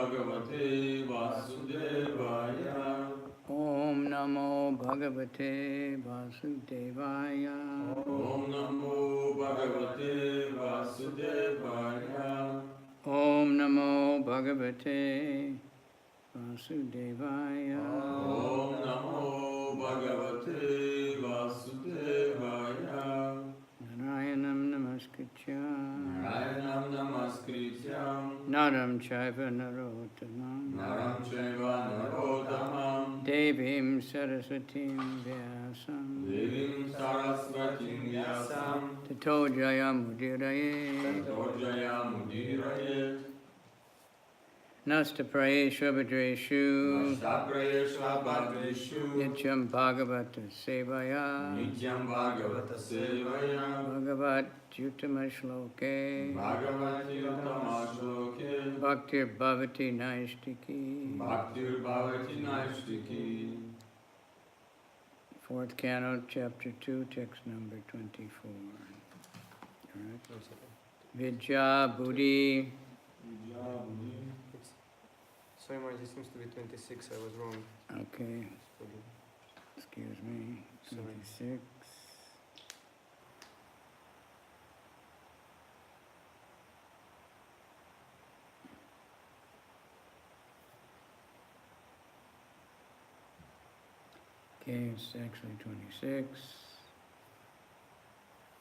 Bhagavate Vasudevaya. Om Namo Bhagavate Vasudevaya. Om Namo Bhagavate Vasudevaya. Om Namo Bhagavate Vasudevaya. Om Namo Bhagavate Vasudevaya. Narayanam Namaskritya Narayanam Namaskrityam Naram Chaiva Narottamam Naram Chaiva Narottamam Devim Saraswatim Vyasam Devim Saraswatim Vyasam Tato Jayam Udiraye Tato Jayamudiraye Nasta Prayeshu Abhadreshu Nashtaprayesha Bhadreshu Nityam Bhagavata Sevaya Nityam Bhagavata Sevaya Bhagavat Yuttama Shloke Bhagavati Uttama Shloke Bhaktir Bhavati Naistiki. Bhaktir Bhavati Naistiki. Fourth canto, chapter 2, text number 24. All right. Vidya Buddhi. Sorry, Mark, it seems to be 26. I was wrong. Okay. Excuse me. 26. Okay, it's actually 26.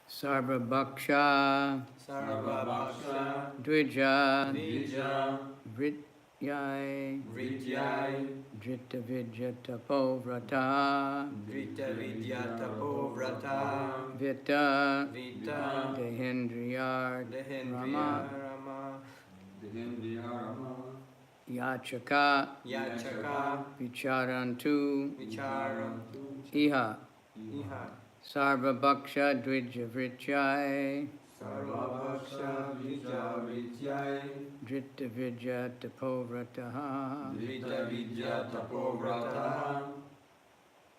Sarva Bhaksha, Sarvabhaksha Dvija, Dvija Vrityai, Vrityai Drita Vidya Tapo Vrata, Drita Vidya Tapo Vrata Vita, Vita Dehendriyar, Dehendriya Rama, Rama Dehendriya Rama Yachaka, Yachaka Vicharantu, Vicharantu Iha, Iha Sarva Bhaksha Dvija Vrityai, Sarvabhaksha Dvija Vrityai Drita Vidya Tapo Vrataha, Drita Vidya Tapovrataha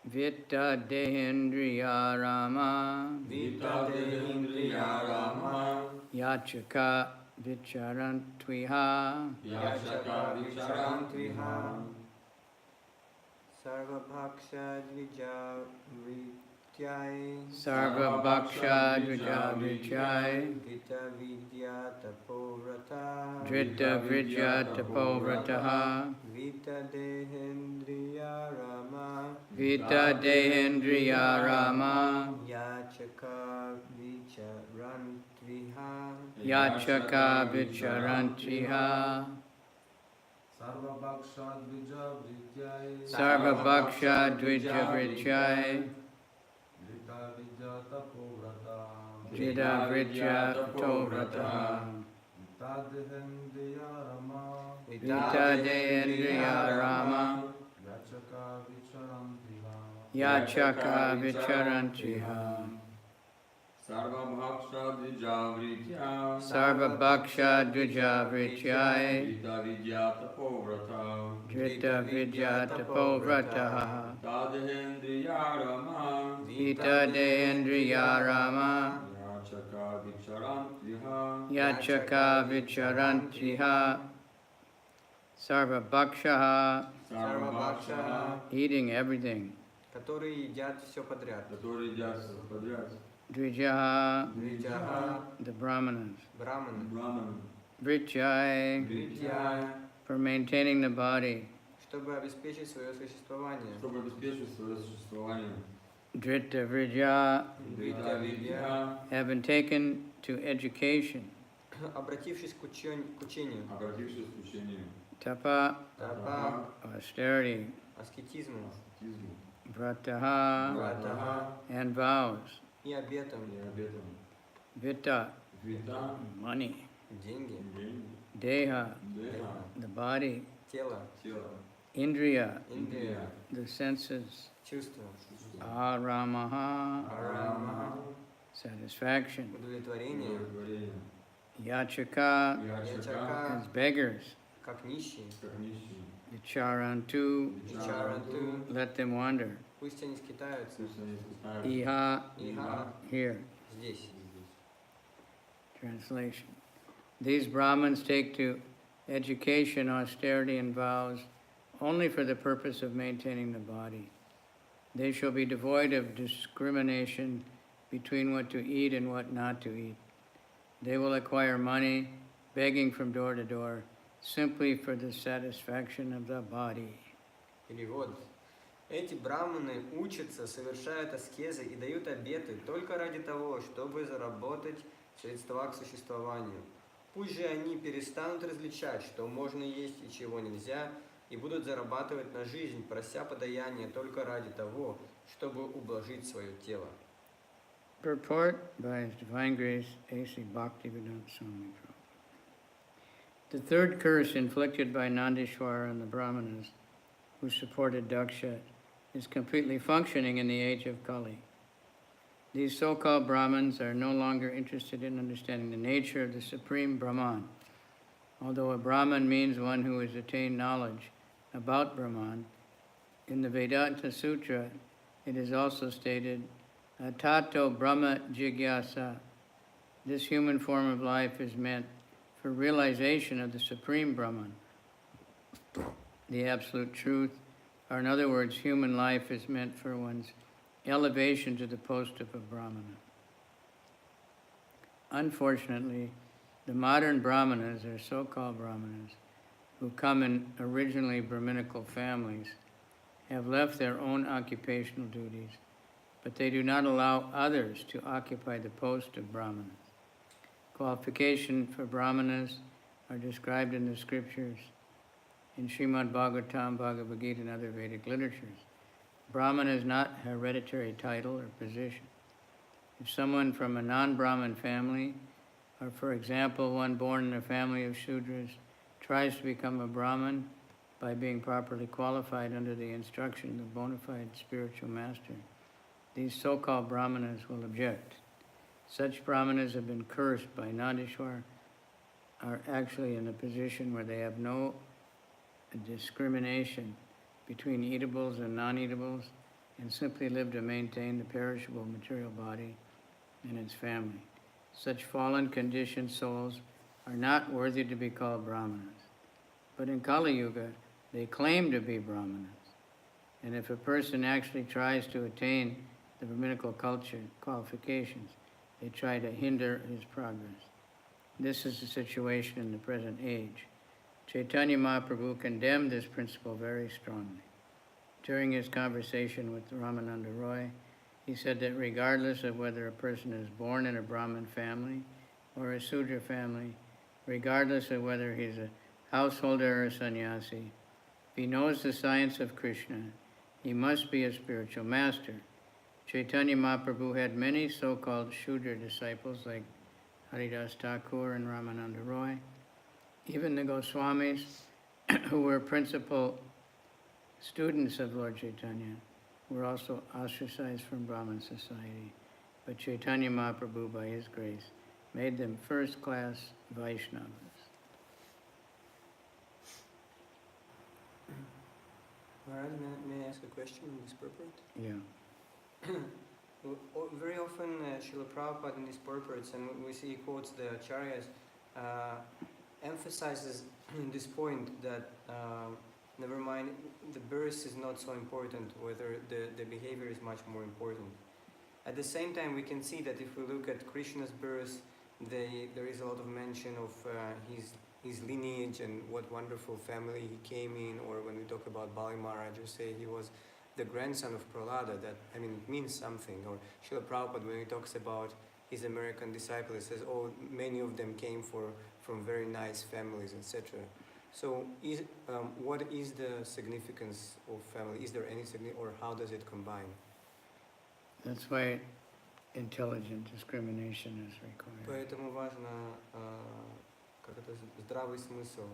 Vita Dehendriya Rama, Vita Dehendriya Rama Yachaka Vicharantviha, Yachaka Vicharantviha Sarvabhaksha Dvija Vrityai Sarva Bhaksha Dvija Vrityai, Vita Vidya Tapo Vrata Drita Vidya Tapo Vrataha, Vita Dehendriya Rama Vita Dehendriya Rama, Yachaka Vicharantviha Yachaka Vicharantiha, Sarvabhaksha Dvija Vrityai Sarva Bhaksha Dvija Vrityai, Drita Vidya Tapovrata Drita Vidya Tapo Vrataha, Vita Dehendriya Rama Vita Dehendriya Rama, Yachaka Vicharantiha Yachaka Vicharantiha, Sarvabhaksha Dvija Vrityai Sarva Bhaksha Dvija Vrityai, Vita Vidya Tapovrata Drita Vidya Tapo Vrataha, Vita Dehendriya Rama Vita Dehendriya Rama, Yachaka Vicharantiha Yachaka Vicharantiha, Sarva Bhakshaha, Sarvabhaksha eating everything, которые едят все подряд. Который едят подряд Dvijaha, Видяха, the Brahmanas, Браманы, Брахман Vrityai, Видья, for maintaining the body, чтобы обеспечить свое существование. чтобы обеспечить свое существование Drita Vidya, Дрита Видья have been taken to education, Обратившись к учению, обратившись к учению tapa, Тапа, austerity, аскетизму, аскетизму vrataha, Вратаха and vows, и обетом, и обетом vita, Вита, money, деньги, деньги, deha, деха, the body, тело, тело, indriya, Индия, the senses, чувство, aramaha, Арама, satisfaction, удовлетворение, удовлетворение, yachaka, Ячака, as beggars, как нищие, как нищие, vicharantu, Вичаранту, let them wander, пусть они скитаются, пусть они скитаются. iha, Иха, here. здесь. Translation. These Brahmins take to education, austerity, and vows only for the purpose of maintaining the body. They shall be devoid of discrimination between what to eat and what not to eat. They will acquire money, begging from door to door, simply for the satisfaction of the body. Перевод. Эти браманы учатся, совершают аскезы и дают обеты только ради того, чтобы заработать средства к существованию. Пусть же они перестанут различать, что можно есть и чего нельзя, и будут зарабатывать на жизнь, прося подаяние только ради того, чтобы ублажить свое тело. Purport by His Divine Grace, A.C. Bhaktivedanta Swami Prabhupada. The third curse inflicted by Nandishwara on the Brahmanas who supported Daksha is completely functioning in the age of Kali. These so-called Brahmins are no longer interested in understanding the nature of the Supreme Brahman. Although a Brahman means one who has attained knowledge about Brahman, in the Vedanta Sutra it is also stated, Tato Brahma Jigyasa. This human form of life is meant for realization of the Supreme Brahman, the Absolute Truth, or in other words, human life is meant for one's elevation to the post of a Brahmana. Unfortunately, the modern Brahmanas, or so-called Brahmanas, who come in originally Brahminical families, have left their own occupational duties, but they do not allow others to occupy the post of Brahmanas. Qualification for Brahmanas are described in the scriptures, in Srimad Bhagavatam, Bhagavad Gita, and other Vedic literatures. Brahman is not a hereditary title or position. If someone from a non-Brahmin family, or for example, one born in a family of Shudras, tries to become a Brahmin by being properly qualified under the instruction of the bona fide spiritual master, these so-called Brahmanas will object. Such Brahmanas have been cursed by Nandishwar, are actually in a position where they have no discrimination between eatables and non-eatables, and simply live to maintain the perishable material body and its family. Such fallen conditioned souls are not worthy to be called Brahmanas. But in Kali Yuga, they claim to be Brahmanas. And if a person actually tries to attain the Brahminical culture qualifications, they try to hinder his progress. This is the situation in the present age. Chaitanya Mahaprabhu condemned this principle very strongly. During his conversation with Ramananda Roy, he said that regardless of whether a person is born in a Brahmin family or a Sudra family, regardless of whether he's a householder or a sannyasi, if he knows the science of Krishna, he must be a spiritual master. Chaitanya Mahaprabhu had many so-called Shudra disciples like Haridas Thakur and Ramananda Roy. Even the Goswamis, who were principal students of Lord Chaitanya, were also ostracized from Brahmin society. But Chaitanya Mahaprabhu, by his grace, made them first-class Vaishnavas. Maharaj, may I ask a question on this purport? Yeah. Very often Srila Prabhupada in these purports, and we see he quotes the acharyas, emphasizes this point that never mind, the birth is not so important, whether the behavior is much more important. At the same time, we can see that if we look at Krishna's birth, there is a lot of mention of his lineage and what wonderful family he came in, or when we talk about Bali Maharaj, you say he was the grandson of Prahlada, that, I mean, it means something. Or Srila Prabhupada, when he talks about his American disciples, he says, oh, many of them came from very nice families, etc. So, what is the significance of family? Is there any significance, or how does it combine? That's why intelligent discrimination is required. Поэтому важно, здравый смысл.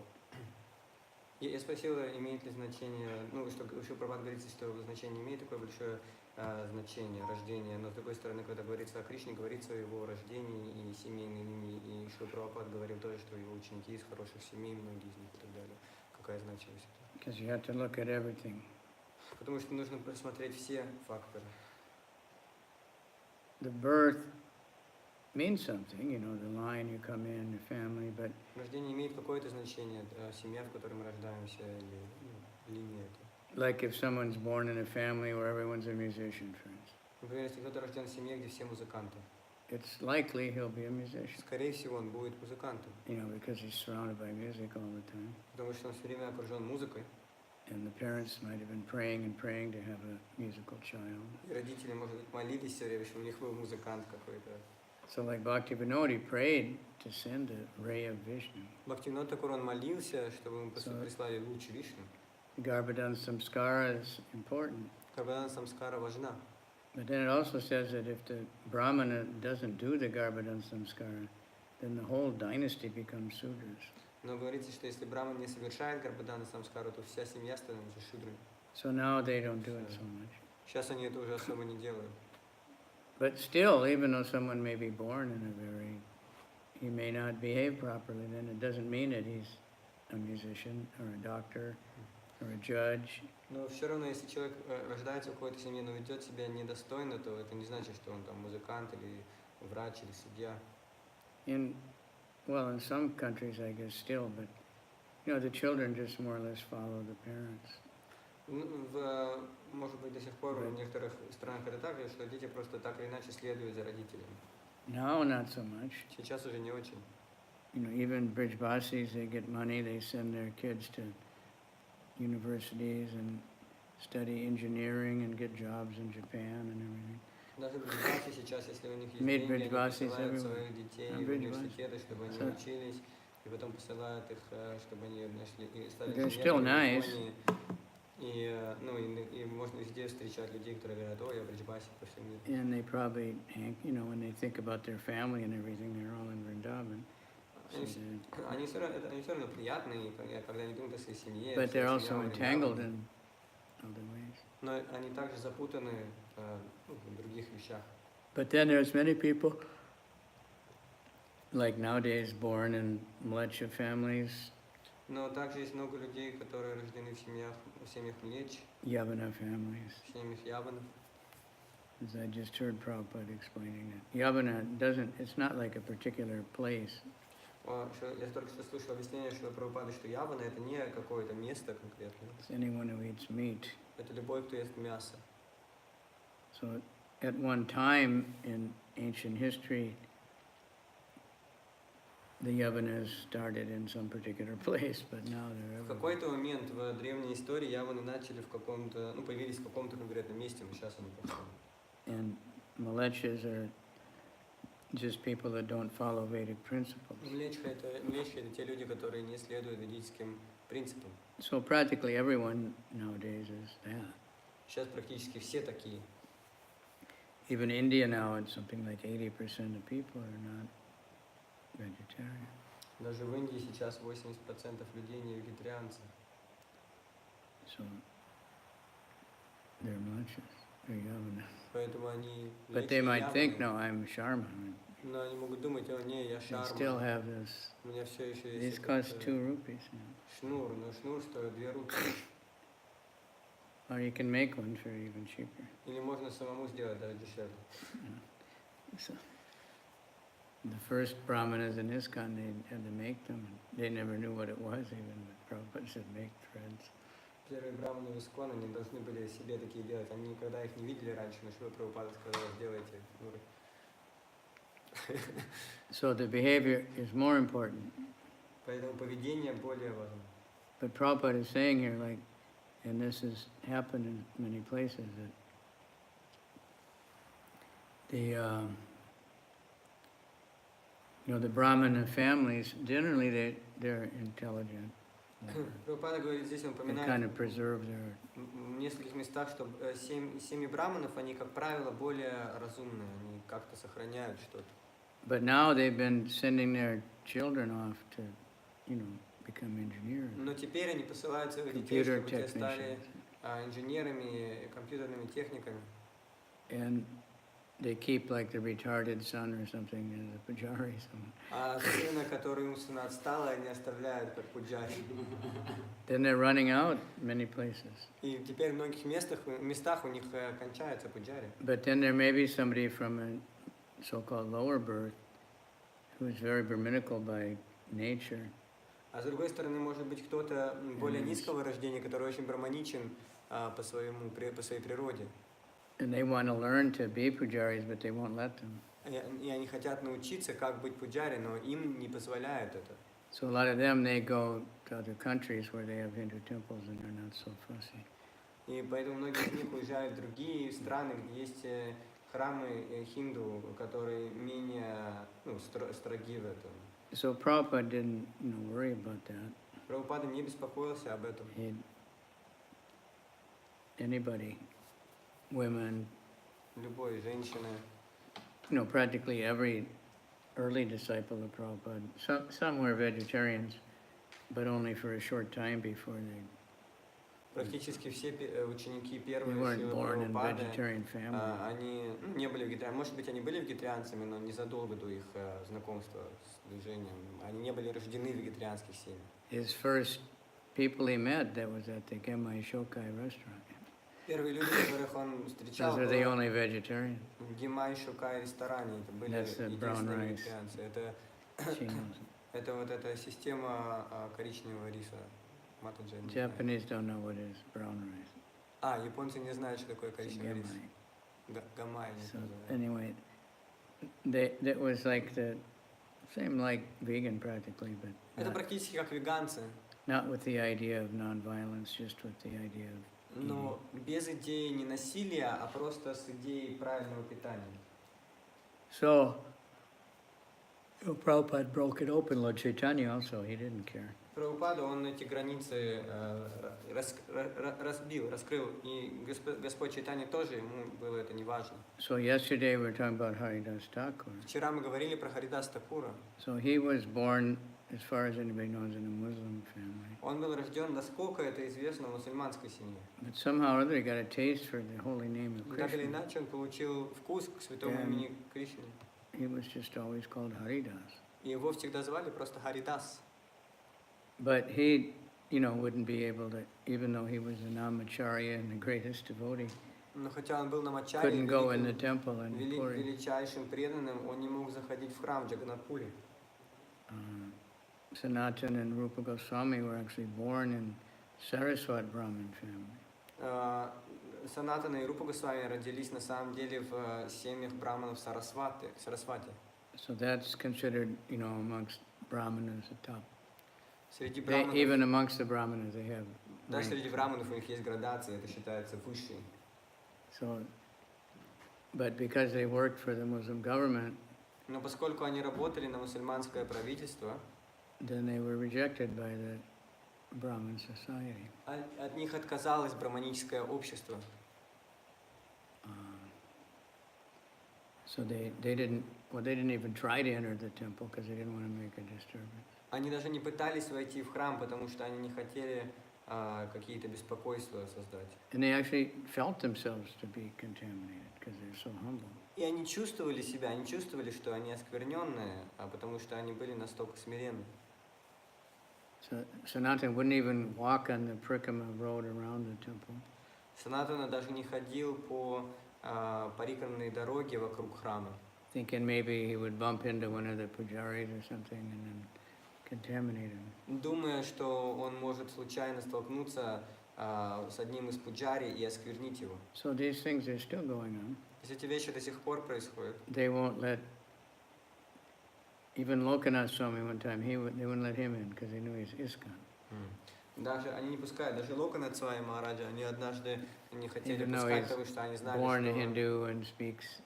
Я спросила, имеет ли значение, что еще Прабхупада говорится, что значение имеет такое большое значение рождения, но с другой стороны, когда говорится о Кришне, говорится о его рождении и семейной линии, и что Прабхупада говорил тоже, что его ученики из хороших семей, многие из них и так далее. Какая значимость? Because you have to look at everything. Потому что нужно просмотреть все факторы. The birth means something, you know, the line you come in, your family, but Рождение имеет какое-то значение, семья, в которой мы рождаемся, или линия это. like if someone's born in a family where everyone's a musician, for instance, Например, если кто-то рожден в семье, где все музыканты, it's likely he'll be a musician, скорее всего, он будет музыкантом, you know, because he's surrounded by music all the time. потому что он все время окружен музыкой, And the parents might have been praying and praying to have a musical child. и родители, может быть, молились все время, чтобы у них был музыкант какой-то. So like Bhaktivinoda, he prayed to send a ray of Vishnu. Бхактивинод Такур, он молился, чтобы ему So- прислали луч Вишну. Garbhadan samskara is important. Карбадан самскара важна. But then it also says that if the Brahmana doesn't do the Garbhadan samskara, then the whole dynasty becomes Sudras. Но говорится, что если браман не совершает Гарбадана самскару, то вся семья становится шудрой. So now they don't do it so much. Сейчас они это уже особо не делают. But still, even though someone may be born in a very, he may not behave properly, then it doesn't mean that he's a musician or a doctor or a judge. Но все равно, если человек рождается в какой-то семье, но ведет себя недостойно, то это не значит, что он там музыкант или врач или судья. Well, in some countries, I guess still, but, you know, the children just more or less follow the parents. Может быть, до сих пор в некоторых странах это так, что дети просто так или иначе следуют за родителями. Now, not so much. Сейчас уже не очень. You know, even Brijbasis, they get money, they send their kids to universities and study engineering and get jobs in Japan and everything. Даже бриджбаси сейчас, если у них есть Made деньги, они Brijbasis посылают everywhere. своих детей в университеты, чтобы они учились, и потом посылают их, чтобы они нашли и стали They're still nice. И можно везде встречать людей, которые говорят, о, я бриджбасик по всему миру. And they probably, you know, when they think about their family and everything, they're all in Vrindavan. So Они все равно приятные, когда они думают о своей семье. but they're своя also семья entangled Вриндавана. in other ways. Но они также запутаны в других вещах. But then there's many people, like nowadays, born in Mlecha families, Но также есть много людей, которые рождены в семьях млеч, Yavana families. в семьях яванов. As I just heard Prabhupada explaining that. Yavana doesn't, it's not like a particular place. Я только что слышал объяснение Срила Прабхупады, что явана это не какое-то место конкретное. It's anyone who eats meat. Это любой, кто ест мясо. So at one time in ancient history, the Yavanas started in some particular place, but now they're В everywhere. какой-то момент в древней истории яваны начали в каком-то, появились в каком-то конкретном месте, но сейчас они повсюду. And Malechas are just people that don't follow Vedic principles. Млечха это те люди, которые не следуют ведическим принципам. So practically everyone nowadays is that. Сейчас практически все такие. Even India now, it's something like 80% of people are not vegetarian. Даже в Индии сейчас 80% людей не вегетарианцы. So they're Malechas, they're Yavana. Поэтому они But they might think, no, I'm Sharma. Но они могут думать, о, не, я They still шарма. have this. У меня все еще есть These этот, cost 2 rupees now. шнур, но шнур стоит 2 рупии. Or you can make one for even cheaper. Или можно самому сделать даже дешевле. So, the first brahmanas in ISKCON, they had to make them. They never knew what it was even, but Prabhupada said make threads. Первые браманы в Искон, они должны были себе такие делать. Они никогда их не видели раньше, но Шрила Прабхупада сказал, сделайте шнуры. So the behavior is more important. Поэтому поведение более важно. But Prabhupada is saying here, like, and this has happened in many places, that the Brahmana families, generally they're intelligent. Прабхупада говорит, здесь он They упоминает kind of preserve their, в нескольких местах, что семьи браманов, они, как правило, более разумные, они как-то сохраняют что-то. but now they've been sending their children off to, become engineers, Но теперь они посылают своих детей, computer чтобы те стали technicians. инженерами, компьютерными техниками. And they keep like the retarded son or something as a pujari. А сына, который умственно отстал, они оставляют как пуджари. Then they're running out many places. И теперь в многих местах у них кончается пуджари. But then there may be somebody from a so-called lower birth, who is very Brahminical by nature, А с другой стороны, может быть, кто-то более Yes. низкого рождения, который очень браманичен по своей природе. and they want to learn to be pujaris, but they won't let them. И они хотят научиться, как быть пуджари, но им не позволяют это. So a lot of them, they go to other countries where they have Hindu temples and they're not so fussy. И поэтому многие из них уезжают в другие страны, где есть храмы хинду, которые менее строги в этом. So Prabhupada didn't, worry about that. Прабхупада не беспокоился об этом. Anybody, women, Любой женщины, practically every early disciple of Prabhupada, some were vegetarians, but only for a short time before практически все ученики they первые weren't Шрилы born in Прабхупады, vegetarian family. они не были вегетарианцами. Может быть, они были вегетарианцами, но незадолго до их знакомства с движением. Они не были рождены в вегетарианских семьях. His first people he met, that was at the Gemai Shokai restaurant. Первые люди, которых он встречал, Those are the only vegetarians. в Гимай Шукай ресторане. Это были That's the brown единственные rice. вегетарианцы. Chinos. Это вот эта система коричневого риса. Матаджи. Japanese don't know what is brown rice. Японцы не знают, что такое It's коричневый рис. Gemai. Гамай. So anyway, that was like the same like vegan practically, but Это практически как веганцы, not with the idea of non-violence, just with the idea of но без идеи не насилия, а просто с идеей правильного питания. So, Prabhupada broke it open, Lord Chaitanya also, he didn't care. Прабхупада, он эти границы раскрыл, и Господь Чайтанья тоже, ему было это не важно. So yesterday we were talking about Haridas Thakur. Вчера мы говорили про Харидас Такура. So he was born, as far as anybody knows, in a Muslim family. Он был рожден, насколько это известно, в мусульманской семье. But somehow or other he got a taste for the holy name of Так или Krishna. иначе, он получил вкус к святому имени Кришны. He was just always called Haridas. И его всегда звали просто Харидас. But he, wouldn't be able to, even though he was a namacharya and the greatest devotee, Но хотя он был на Мачаре, couldn't go in the temple in Puri. величайшим преданным, он не мог заходить в храм Джаганатпури. Sanatan and Rupa Goswami were actually born in Saraswat Brahmin family. Санатана и Рупа Госвами родились на самом деле в семьях браманов Сарасвати. So that's considered, amongst Brahmanas the top. Среди браманов, Even amongst the Brahmanas they have даже rank. среди браманов у них есть градации, это считается высшей. So, but because they worked for the Muslim government, Но поскольку они работали на мусульманское правительство, then they were rejected by the Brahmin society. от них отказалось браманическое общество. So they didn't even try to enter the temple because they didn't want to make a disturbance. Они даже не пытались войти в храм, потому что они не хотели какие-то беспокойства создать. And they actually felt themselves to be contaminated because they're so humble. И они чувствовали себя, они чувствовали, что они оскверненные, потому что они были настолько смиренны. So Sanatan wouldn't even walk on the Parikama road around the temple. Санатана даже не ходил по парикрамной дороге вокруг храма, Thinking maybe he would bump into one of the pujaris or something and then contaminate him. думая, что он может случайно столкнуться с одним из пуджари и осквернить его. So these things are still going on. То есть эти вещи до сих пор происходят. They won't let, even Lokanath Swami one time, they wouldn't let him in because they knew he's ISKCON. Даже они не пускают, даже Локанат Свами Махараджа, они однажды не хотели Even though пускать, he's потому что они знали, Born a Hindu and speaks,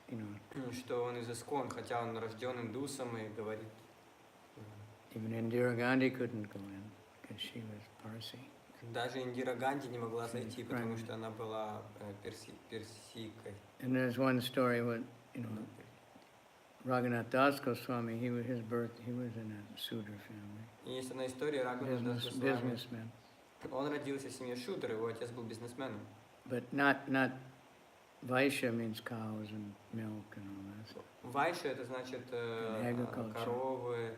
что он из Искон, хотя он рожден индусом и говорит. even Indira Gandhi couldn't go in because she was Parsi. Даже Индира Ганди не могла зайти, Right. потому что она была персикой. And there's one story with, Raghunath Das Goswami, he was in a Sudra family, И есть одна история Рагунада Госвами. businessman. Он родился в семье Шудра, его отец был бизнесменом. But not Vaishya means cows and milk and all that. Вайша это значит Agriculture. коровы,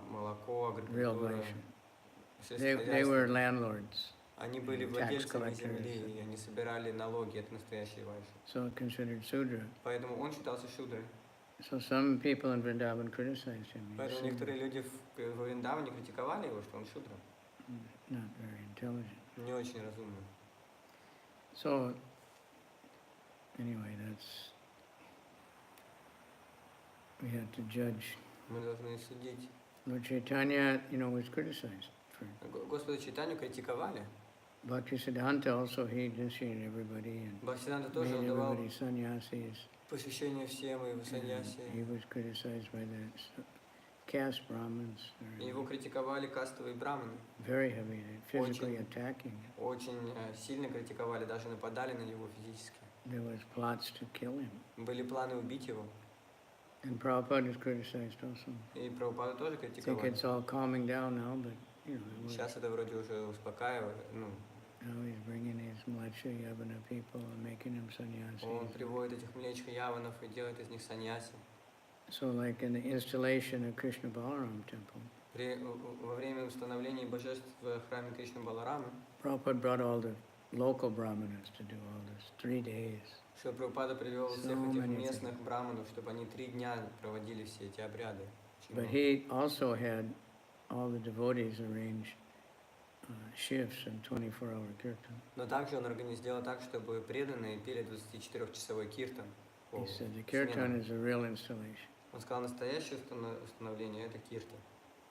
молоко, Real агрикультура. Vaishya. They were landlords, Они были tax владельцами collectors. земли, и они собирали налоги, это настоящие вайши. so considered Sudra. Поэтому он считался шудрой. So some people in Vrindavan criticized him. He Поэтому seemed некоторые люди в Вриндаване критиковали его, что он шудра, not very intelligent. не очень разумный. So, anyway, we had to judge. Мы должны судить. Lord Chaitanya, was criticized for. Господа Чайтанью критиковали. Bhaktisiddhanta also, he initiated everybody and Бхактисиданта тоже made давал everybody sannyasis. посвящение всем и в And саньясе. he was criticized by the caste Brahmins. И его критиковали кастовые браманы. Very heavy, physically attacking him. Очень сильно критиковали, даже нападали на него физически. There was plots to kill him. Были планы убить его. And Prabhupada is criticized also. И Прабхупаду тоже I think критиковали. it's all calming down now, but it was, Сейчас это вроде уже успокаивает. now he's bringing his Mlacha Yavana people and making them sannyasis. Он приводит этих млечных яванов и делает из них саньяси. So like in the installation of Krishna Balaram temple, Во время установления божеств в храме Кришны Баларамы, Prabhupada brought all the local brahmanas to do all this, 3 days. Шрила Прабхупада привел So всех этих many местных браманов, чтобы они 3 дня проводили все эти обряды. But he also had all the devotees arrange shifts in 24-hour kirtan. Но также он сделал так, чтобы преданные пели 24-часовой киртан. He said the kirtan is a real installation. Он сказал, настоящее установление это киртан.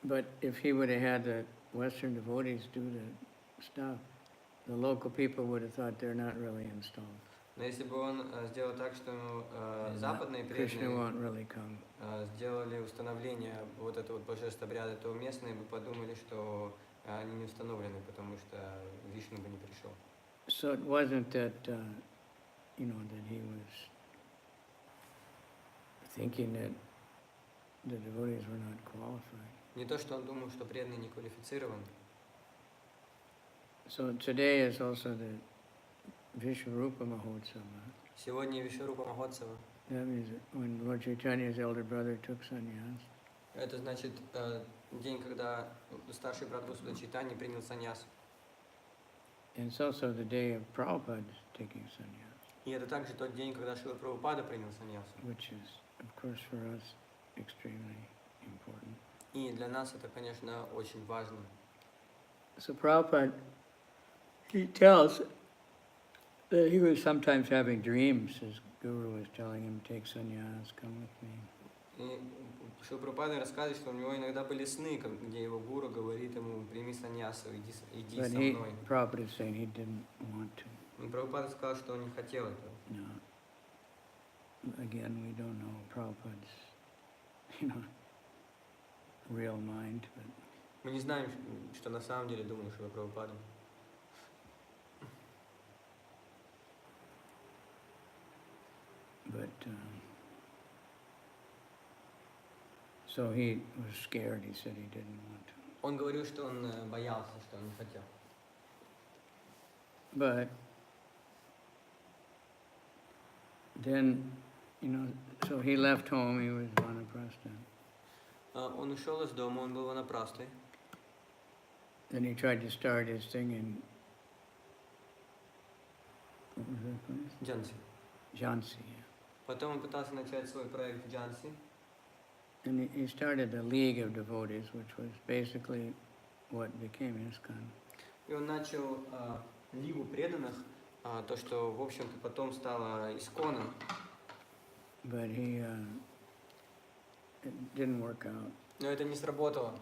But if he would have had the Western devotees do the stuff, the local people would have thought they're not really installed. Но если бы он сделал так, что западные Krishna преданные won't really come. сделали установление вот этого вот божества обряда, то местные бы подумали, что они не установлены, потому что Вишну бы не пришел. So it wasn't that, that he was thinking that the devotees were not qualified. Не то, что он думал, что преданные не квалифицированы. So today is also the Vishvarupa Mahotsava. Сегодня Вишварупа Махотсава. That means when Lord Chaitanya's elder brother took sannyas. Это значит день, когда старший брат Господа Чайтаньи принял саньяс. And it's also the day of Prabhupada taking sannyas. И это также тот день, когда Шрила Прабхупада принял саньяс. Which is, of course, for us extremely important. И для нас это, конечно, очень важно. So Prabhupada, he tells that he was sometimes having dreams. His guru was telling him, take sannyas, come with me. И Шрила Прабхупада рассказывает, что у него иногда были сны, где его гуру говорит ему, прими саньясу, иди со мной. Prabhupada is saying he didn't want to. И Прабхупада сказал, что он не хотел этого. No. Again, we don't know Prabhupada's, real mind, but Мы не знаем, что на самом деле думал Шрила Прабхупада. So he was scared. He said he didn't want to. Он говорил, что он боялся, что он не хотел. But then, so he left home. He was vanaprastha. Он ушел из дома, он был ванапрастой. Then he tried to start his thing in, what was that place? Джанси. Jhansi. Yeah. Потом он пытался начать свой проект в Джанси. And he started a league of devotees, which was basically what became ISKCON. И он начал лигу преданных, то, что, в общем-то, потом стало Исконом. But it didn't work out. Но это не сработало.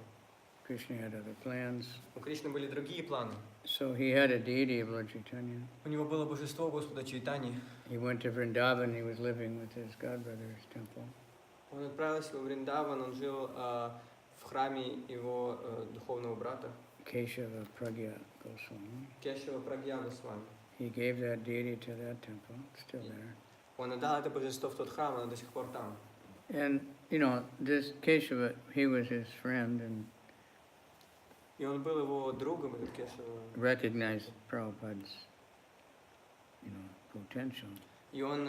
Krishna had other plans. У Кришны были другие планы. So he had a deity of Lord Chaitanya. У него было божество Господа Чайтаньи. He went to Vrindavan. He was living with his godbrother's temple. Он отправился во Вриндаван, он жил в храме его духовного брата. Keshava Pragya Goswami. Кешава Прагья Госвами. He gave that deity to that temple. It's still there. Он отдал это божество в тот храм, оно до сих пор там. And, this Keshava, he was his friend and И он был его другом, этот Кешава. recognized Prabhupada's, potential. И он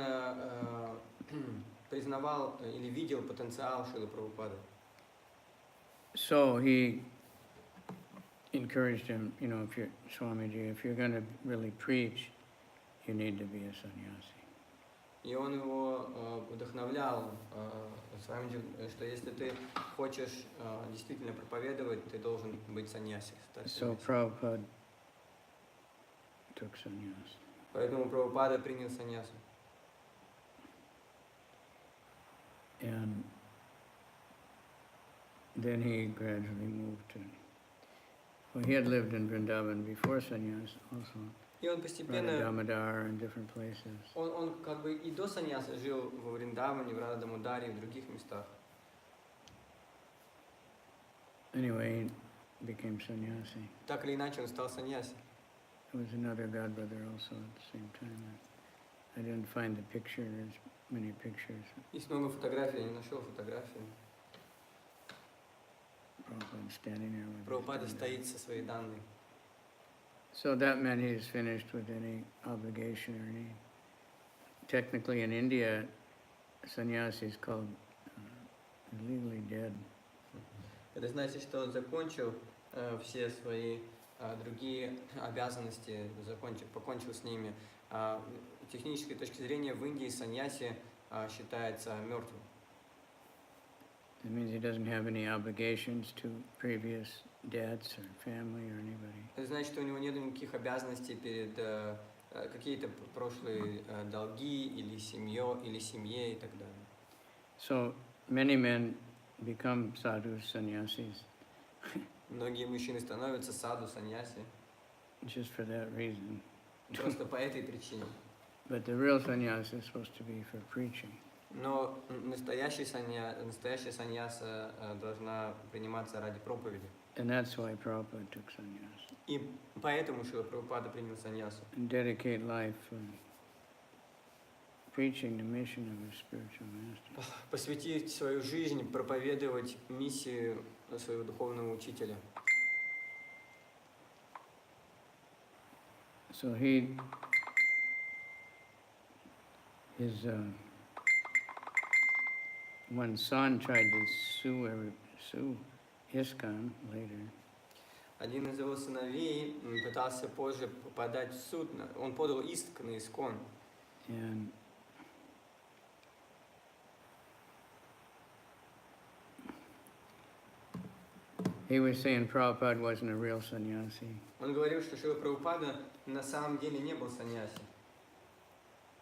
признавал или видел потенциал Шрилы Прабхупады. So he encouraged him, if you're going to really preach, you need to be a sannyasi. И он его вдохновлял своим, что если ты хочешь действительно проповедовать, ты должен быть саньяси. So Prabhupada took sannyas. Поэтому Прабхупада принял саньясу. And then he gradually moved to, well, he had lived in Vrindavan before sannyas also, И он Radha постепенно, Damodar and different places. он как бы и до саньяса жил во Вриндаване, в Рада Дамодаре и в других местах. Anyway, he became sannyasi. Так или иначе он стал саньяси. There was another godbrother also at the same time. I didn't find the picture, there's many pictures. Есть много фотографий, я не нашел фотографии. Prabhupada standing there with his Прабхупада dhamma. стоит со своей данной. So that meant he's finished with any obligation or any. Technically in India, sannyasi is called legally dead. Это значит, что он закончил все свои другие обязанности, покончил с ними. С технической точки зрения в Индии саньяси считается мертвым. It means he doesn't have any obligations to previous debts or family or anybody. Это значит, что у него нет никаких обязанностей перед какие-то прошлые долги или семье и так далее. So many men become sadhus, sannyasis, Многие мужчины становятся саду, саньяси, just for that reason. просто по этой причине. But the real sannyas is supposed to be for preaching. Но настоящая саньяса должна приниматься ради проповеди. And that's why Prabhupada took sannyas. И поэтому Шрила Прабхупада принял саньясу. And dedicate life for preaching the mission of his spiritual master. Посвятить свою жизнь, проповедовать миссию своего духовного учителя. So his one son tried to sue ISKCON later. Один из его сыновей пытался позже подать в суд. Он подал иск на ИСККОН. And he was saying Prabhupada wasn't a real sannyasi Он говорил, что Шрила Прабхупада на самом деле не был саньяси,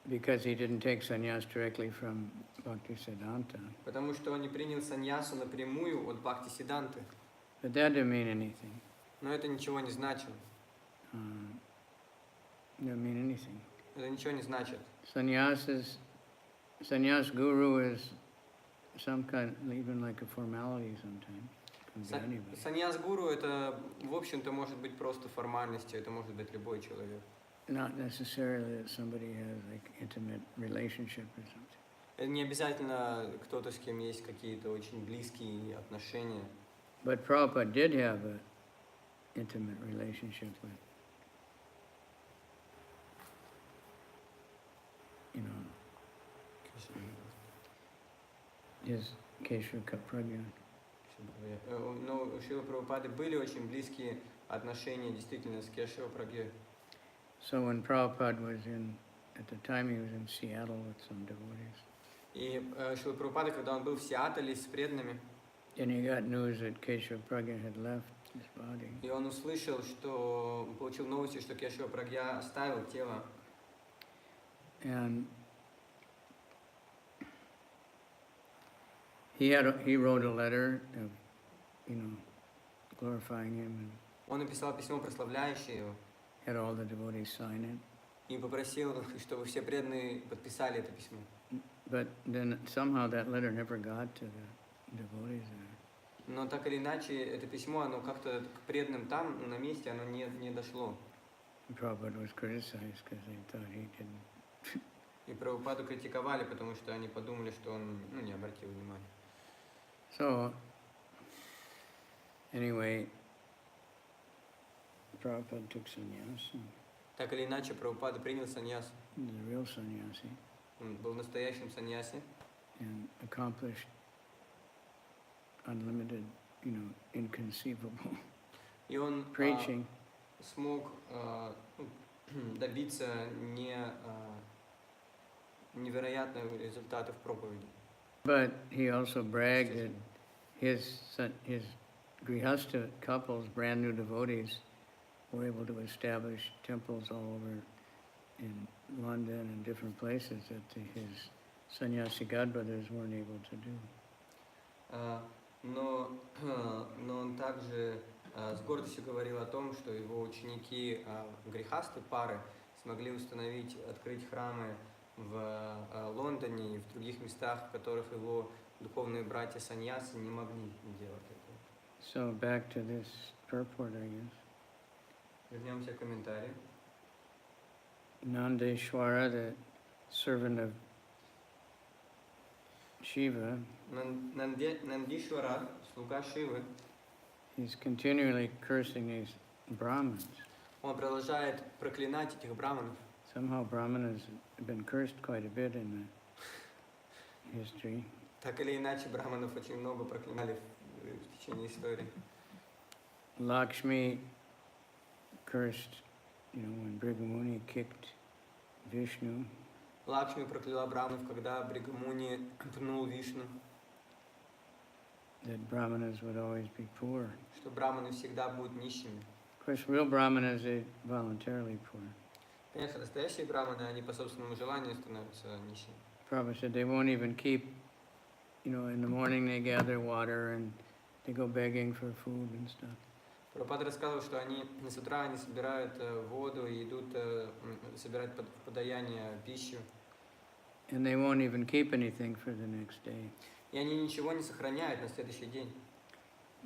because he didn't take sannyas directly from Bhaktisiddhanta. потому что он не принял саньясу напрямую от Бхактисиддханты. But that didn't mean anything. Но это ничего не значило. Didn't mean anything. Это ничего не значит. Sannyas guru is some kind, even like a formality sometimes. Can be anybody. Саньяс-гуру это, в общем-то, может быть просто формальностью, это может быть любой человек. Not necessarily that somebody has like intimate relationship or something. Это не обязательно кто-то, с кем есть какие-то очень близкие отношения. But Prabhupada did have an intimate relationship with, you know, his Keshava Pragya. Но у Шрилы Прабхупады были очень близкие отношения действительно с Кешава Прагьей. So when Prabhupada was at the time he was in Seattle with some devotees. И Шрила Прабхупада, когда он был в Сиэтле с преданными, And he got news that Keshava Pragya had left his body. и он услышал, что получил новости, что Кешава Прагья оставил тело. And he wrote a letter of, you know, glorifying him and Он написал письмо, прославляющее его, had all the devotees sign it. и попросил, чтобы все преданные подписали это письмо. But then somehow that letter never got to the devotees there. Но так или иначе, это письмо, оно как-то к преданным там, на месте, оно не дошло. And Prabhupada was criticized because they thought he didn't. И Прабхупаду критиковали, потому что они подумали, что он не обратил внимания. So, anyway, Prabhupada took sannyas, Так или иначе, Прабхупада принял саньясу. the real sannyasi, Он был настоящим саньяси and accomplished unlimited, you know, inconceivable и он preaching. смог добиться невероятные результаты в проповеди. But he also bragged that his grihastha couples, brand new devotees, were able to establish temples all over in London and different places that his sannyasi godbrothers weren't able to do. Но он также с гордостью говорил о том, что его ученики грехасты пары смогли открыть храмы в Лондоне и в других местах, в которых его духовные братья саньясы не могли делать этого. So back to this purport, I guess. Вернемся к комментарию. Nandeshwara, the servant of Shiva, Нандишвара, слуга Шивы, he's continually cursing these Brahmins. он продолжает проклинать этих браманов. Somehow Brahmanas have been cursed quite a bit in the history. Так или иначе, браманов очень много проклинали в течение истории. Lakshmi cursed, when Brigamuni kicked Vishnu. Лакшми прокляла браманов, когда Бригамуни пнул Вишну. That Brahmanas would always be poor. Что браманы всегда будут нищими. Of course, real Brahmanas, they voluntarily poor. Конечно, настоящие браманы, они по собственному желанию становятся нищими. Prabhupada said they won't even keep, in the morning they gather water and they go begging for food and stuff. Прабхупада рассказывал, что с утра они собирают воду и идут собирать подаяние, пищу. And they won't even keep anything for the next day. И они ничего не сохраняют на следующий день.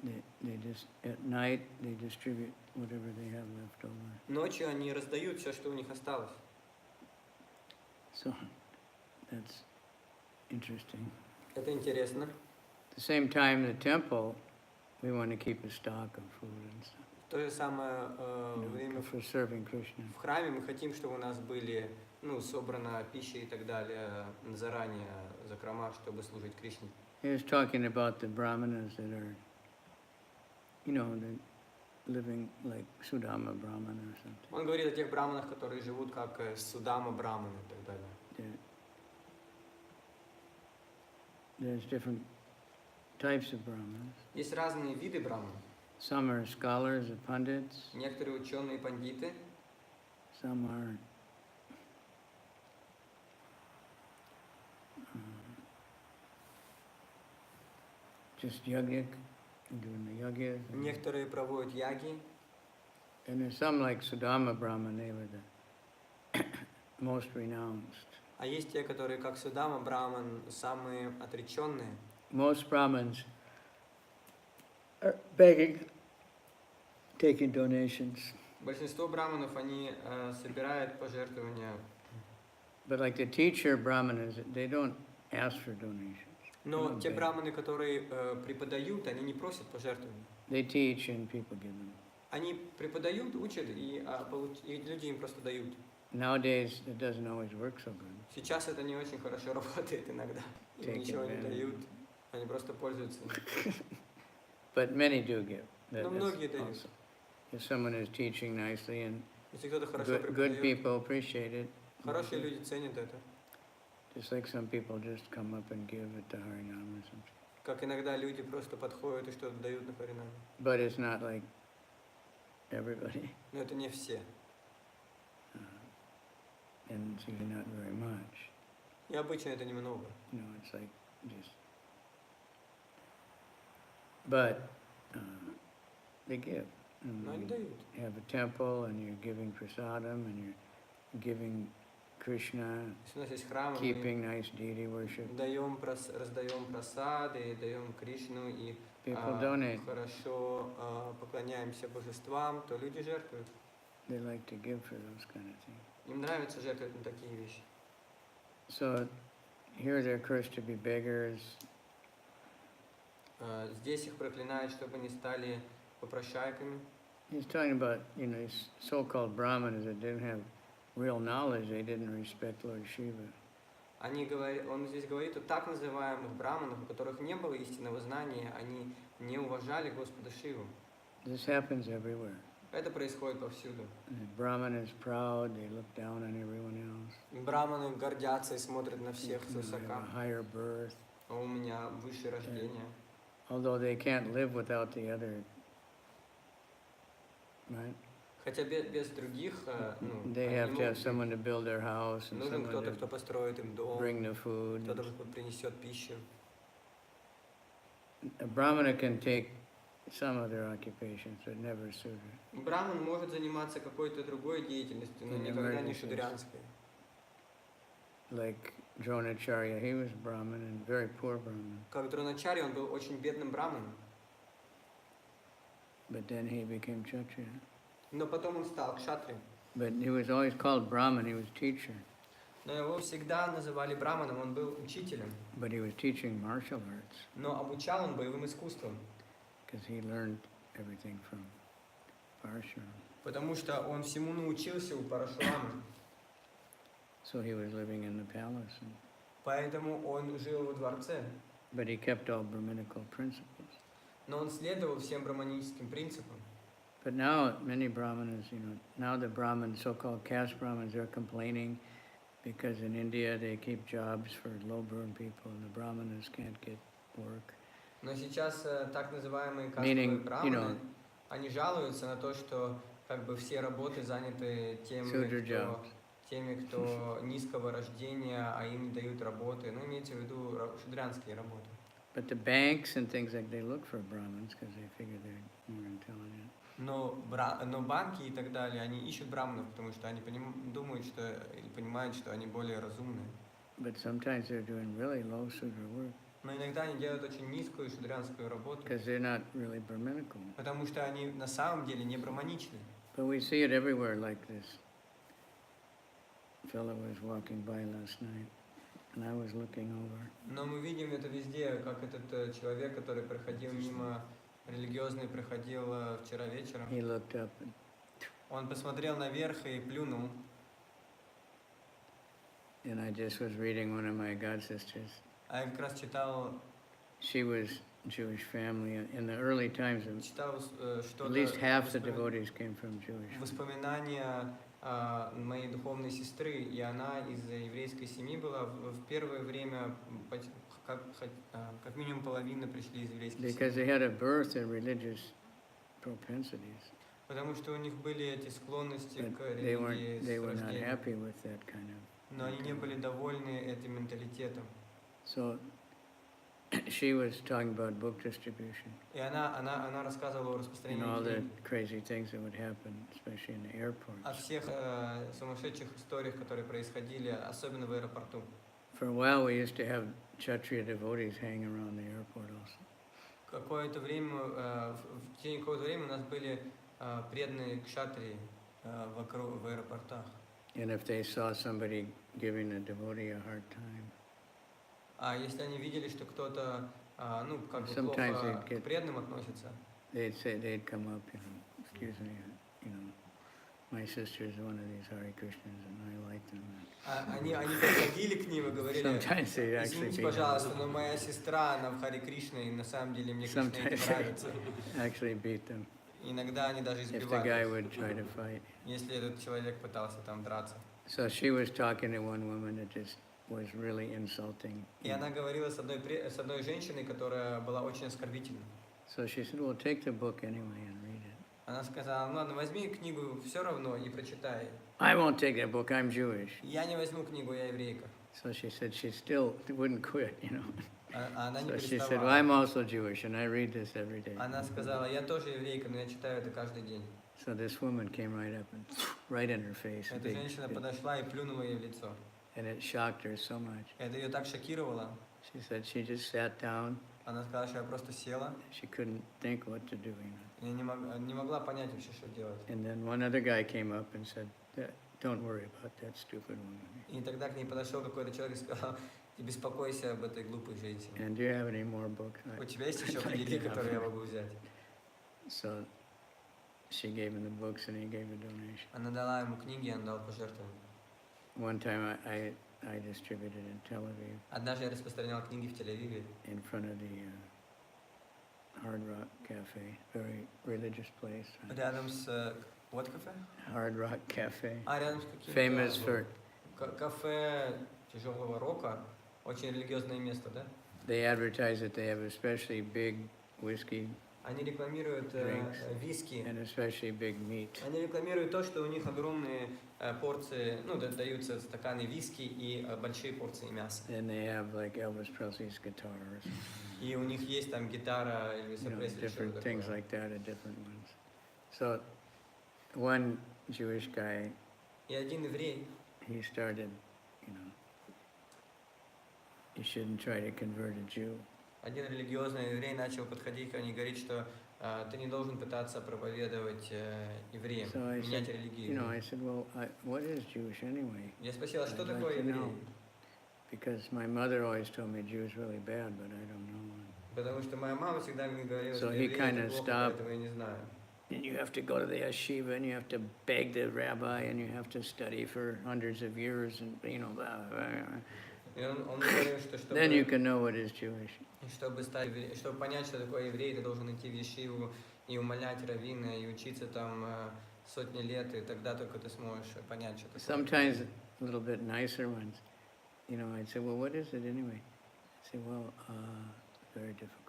They just, at night, they distribute whatever they have left over. Ночью они раздают все, что у них осталось. So, that's interesting. Это интересно. At the same time, the temple, we want to keep a stock of food and stuff. В то же самое время For serving Krishna. в храме мы хотим, чтобы у нас были, собрана пища и так далее заранее, закрома, чтобы служить Кришне. He was talking about the Brahmanas that are, they're living like Sudama Brahmana or something. Он говорит о тех браманах, которые живут как Судама Браманы и так далее. There's different types of Brahmanas. Есть разные виды браманов. Some are scholars or pundits. Некоторые ученые пандиты, Some are just yajnik, doing the yagyas. некоторые проводят яги, And there's some like Sudama Brahman, they were the most renounced. а есть те, которые как Судама Браман, самые отреченные. Most Brahmins are begging, taking donations. Большинство браманов, они собирают пожертвования. But like the teacher Brahmanas, they don't ask for donations. Но те браманы, которые преподают, они не просят пожертвований. They teach and people give them. Они преподают, учат, и люди им просто дают. Nowadays, it doesn't always work so good. Сейчас это не очень хорошо работает иногда. Им ничего не дают, они просто пользуются. But many do give. Но многие дают. Also. If someone is teaching nicely and Если кто-то хорошо good преподает, people appreciate it, хорошие люди ценят это. just like some people just come up and give at the Harinam or something. Как иногда люди просто подходят и что-то дают на Харинаме. But it's not like everybody, Но это не все. and it's usually not very much. И обычно это немного. It's like just. But they give. Но они дают. You have a temple and you're giving prasadam and you're giving Krishna, Если у нас есть храм, мы keeping nice deity worship. раздаем прасады, даем Кришну и People donate. хорошо поклоняемся божествам, то люди жертвуют. They like to give for those kind of things. Им нравится жертвовать на такие вещи. So here they're cursed to be beggars. Здесь их проклинают, чтобы они стали попрошайками. He's talking about, these so-called Brahmanas that didn't have real knowledge, they didn't respect Lord Shiva. Он здесь говорит о так называемых браманах, у которых не было истинного знания, они не уважали Господа Шиву. This happens everywhere. Это происходит повсюду. The Brahman is proud, they look down on everyone else. Браманы гордятся и смотрят на You всех know, have свысока. a higher birth. А у меня высшее рождение. Although they can't live without the other, right? Хотя без других, ну, They они have to have могут someone to build their house and нужен someone кто-то, to кто построит им дом, bring the food. кто-то, кто принесет пищу. A Brahmana can take some other occupations, but never Sudra. Браман может заниматься какой-то другой деятельностью, но In никогда не emergencies. шудрянской. Like Dronacharya, he was Brahmin and very poor Brahmin. Как Дроначарья, он был очень бедным браманом, But then he became Kshatriya. но потом он стал кшатрием. But he was always called Brahmin, he was teacher. Но его всегда называли браманом, он был учителем, But he was teaching martial arts но обучал он боевым искусствам, because he learned everything from Parashuram. потому что он всему научился у Парашурама. So he was living in the palace. Поэтому он жил во дворце, But he kept all Brahminical principles. но он следовал всем браманическим принципам. But now many Brahmanas, now the Brahmins, so-called caste Brahmins, they're complaining because in India they keep jobs for low-born people and the Brahmanas can't get work. Но сейчас так называемые Meaning, кастовые браманы, они жалуются на то, что как бы все работы заняты Sudra jobs. теми, кто низкого рождения, а им не дают работы. Ну, имеется в виду шудрянские работы. But the banks and things like they look for Brahmins because they figure they're more intelligent. Но банки и так далее, они ищут браманов, потому что они думают, что или понимают, что они более разумные. But sometimes they're doing really low Sudra work Но иногда они делают очень низкую шудрянскую работу, because they're not really Brahminical. потому что они на самом деле не браманичны. But we see it everywhere like this. A fellow was walking by last night and I was looking over. Но мы видим это везде, как этот человек, который проходил мимо, религиозный, проходил вчера вечером. He looked up and Он посмотрел наверх и плюнул. I just was reading one of my god sisters. А я как раз читал She was Jewish family in the early times. что-то, At least half the devotees came from Jewish. воспоминания моей духовной сестры, и она из еврейской семьи была. В первое время как минимум половина пришли из еврейской Because семьи. they had a birth and religious propensities. Потому что у них были эти склонности But к they религии с were not рождения. happy with that kind of. Но они не были довольны этим менталитетом. So she was talking about book distribution И она рассказывала о and распространении all the книг, crazy things that would happen, especially in the о airports. всех сумасшедших историях, которые происходили, особенно в аэропорту. For a while, we used to have Kshatriya devotees hanging around the airport also. Какое-то время, в течение какого-то времени у нас были преданные кшатрии в аэропортах. And if they saw somebody giving a devotee a hard time, А если они видели, что кто-то, ну, как бы Sometimes плохо they'd get- к преданным относится, they'd come up, excuse me, my sister is one of these Hare Krishnas and I like them. они подходили к ним и говорили: Sometimes they'd actually извините, beat пожалуйста, them. но моя сестра, она в Харе Кришне, и на самом деле мне Кришна не Sometimes нравится. Actually beat them Иногда они даже if the guy избивали, would try to fight. если этот человек пытался там драться. So she was talking to one woman that just was really insulting. И она говорила с одной женщиной, которая была очень оскорбительна. So she said, well, take the book anyway and read it. Она сказала: ну ладно, возьми книгу все равно и прочитай. I won't take that book, I'm Jewish. Я не возьму книгу, я еврейка. So she said she still wouldn't quit, А она не So she said, well, I'm переставала. also Jewish and I read this every day. Она сказала: я тоже еврейка, но я читаю это каждый день. So this woman came right up and right in her face. Эта женщина подошла и плюнула ей в лицо. And it shocked her so much. Это ее так шокировало. She said she just sat down. Она сказала, что я просто села. She couldn't think what to do. Я не могла понять вообще, что делать. And then one other guy came up and said, don't worry about that stupid woman. И тогда к ней подошел какой-то человек и сказал: не беспокойся об этой глупой женщине. And do you have any more books? У тебя есть еще I'd like книги, to have которые я them. могу взять? So she gave him the books and he gave a donation. Она дала ему книги, он дал пожертвование. One time I distributed in Tel Aviv Однажды я распространял книги в Тель-Авиве in front of the Hard Rock Cafe, very religious place. Рядом с what cafe? Hard Rock Cafe, Рядом с каким-то famous for, кафе тяжелого рока, очень религиозное место, да? they advertise that they have especially big whiskey Они рекламируют Drinks. виски. and especially big meat. Они рекламируют то, что у них огромные порции, ну, даются стаканы виски и большие порции мяса. And they have like Elvis Presley's guitar or something. И у них есть там гитара Элвиса You know, Пресли, different что-то things такое. like that at different ones. So one Jewish guy, И один еврей, he started, you know, you shouldn't try to convert a Jew. один религиозный еврей начал подходить ко мне и говорить, что ты не должен пытаться проповедовать евреям, So I менять said, религию. you know, I said, well, what is Jewish anyway? Я спросил, а что I'd like такое to еврей? know. Because my mother always told me Jews really bad, but I don't know. Потому что моя мама всегда мне говорила, So что he евреи kinda это плохо, stopped. поэтому я не знаю. And you have to go to the yeshiva and you have to beg the rabbi and you have to study for hundreds of years and, you know, blah, blah, blah. И он говорил, что Then you can know what is Jewish. чтобы понять, что такое еврей, ты должен идти в ешиву и умолять раввина, и учиться там сотни лет, и тогда только ты сможешь понять, что такое. Sometimes a little bit nicer ones, you know, I'd say, well, what is it anyway? I'd say, well, very difficult.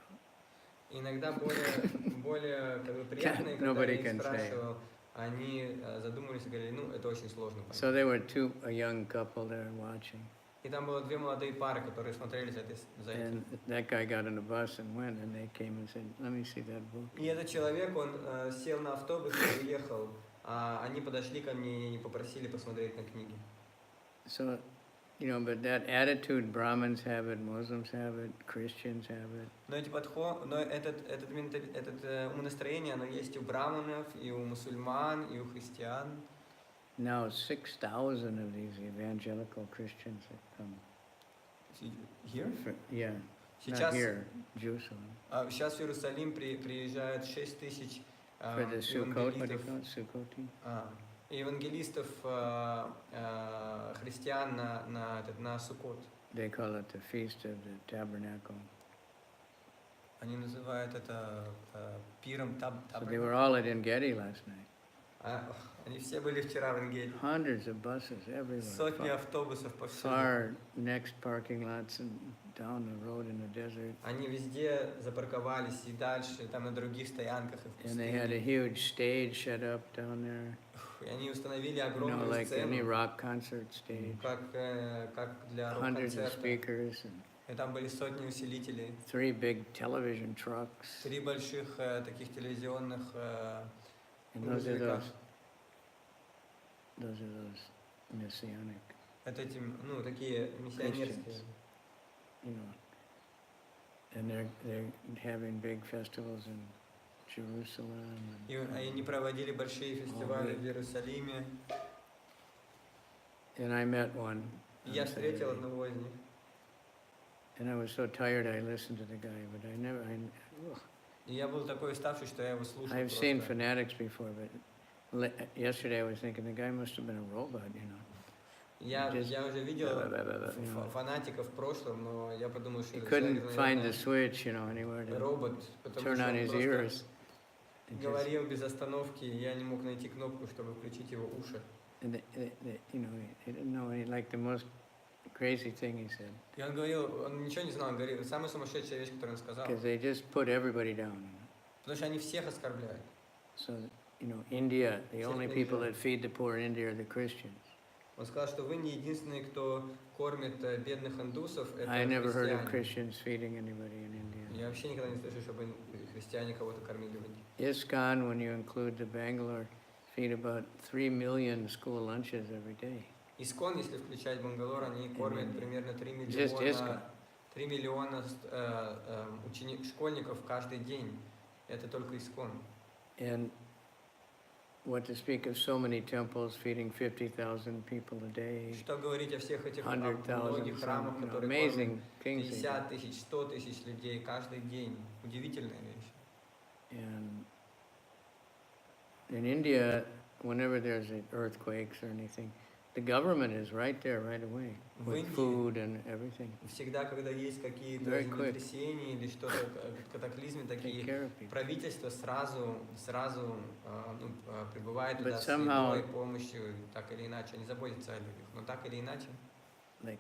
Иногда более как бы, приятные, когда Nobody я их can say. спрашивал, они задумывались и говорили, ну, это очень сложно понять. So there were a young couple there watching. И там было две молодые пары, которые смотрели за этим. And that guy got on the bus and went, and they came and said, let me see that book. И этот человек, он сел на автобус и уехал, а они подошли ко мне и попросили посмотреть на книги. So, you know, but that attitude, Brahmins have it, Muslims have it, Christians have it. Но эти но это умонастроение, оно есть у браманов, и у мусульман, и у христиан. Now 6,000 of these evangelical Christians have come. Here? Yeah, not Сейчас, here, Jerusalem. сейчас в Иерусалим приезжают 6 тысяч For the Sukkot, what do you call евангелистов, it, Sukkoti? евангелистов христиан на Суккот. They call it the Feast of the Tabernacle. Они называют это пиром So they were all at Engedi last night. Они все были вчера в Энгеде. Hundreds of buses everywhere. Сотни автобусов повсюду. Far next parking lots and down the road in the desert. Они везде запарковались и дальше, там на других стоянках и в And they had a пустыне. huge stage set up down there. И они установили You know, огромную like any сцену, rock concert stage. как для Hundreds of рок-концерта. speakers and И там были сотни усилителей. 3 big television trucks. 3 больших таких телевизионных And those are грузовика. those messianic, Это эти, ну, такие миссионерские. Christians. You know. And they're having big festivals in Jerusalem. И они проводили большие фестивали в Иерусалиме. And I met one. И я on встретил Saturday. одного из них. And I was so tired I listened to the guy, but И я был такой уставший, что я его слушал I've seen просто. fanatics before, but yesterday I was thinking the guy must have been a robot, you know. Я уже видел You know. фанатиков в прошлом, но я подумал, что He этот couldn't человек, find the наверное, switch, you know, anywhere to робот, потому turn что on он his просто ears. And, just, говорил без остановки, и я не мог найти кнопку, чтобы включить его уши. and you know, he didn't know any, like the most crazy thing he said, И он говорил, он ничего не знал, он говорил, самая сумасшедшая вещь, которую он сказал, because they just put everybody down. You know? потому что они всех оскорбляют. So, you know, India, the Всех only people понижают. that feed the poor in India are the Christians. Он сказал, что вы не единственные, кто кормит бедных индусов, это I never heard of христиане. Christians feeding anybody in India. Я вообще никогда не слышал, чтобы христиане кого-то кормили в Индии. ISKCON, when you include the Bangalore, feed about 3 million school lunches every day. Искон, если включать Бангалор, они кормят примерно 3 Just миллиона, 3 миллиона школьников каждый день. Это только Искон. And what to speak of so many temples feeding 50,000 people a day, Что говорить о всех этих 100,000, многих храмах, some, you know, которые amazing кормят things. they 50 тысяч, 100 тысяч людей каждый день. Удивительная вещь. do. And in India, whenever there's earthquakes or anything, The government is right there right away В with Индии food and everything. всегда, когда есть какие-то Very quick. землетрясения или что-то, катаклизмы Take такие, care of people. правительство сразу прибывает But туда с somehow- едой, помощью, так или иначе, они заботятся о людях. Но так или иначе, Like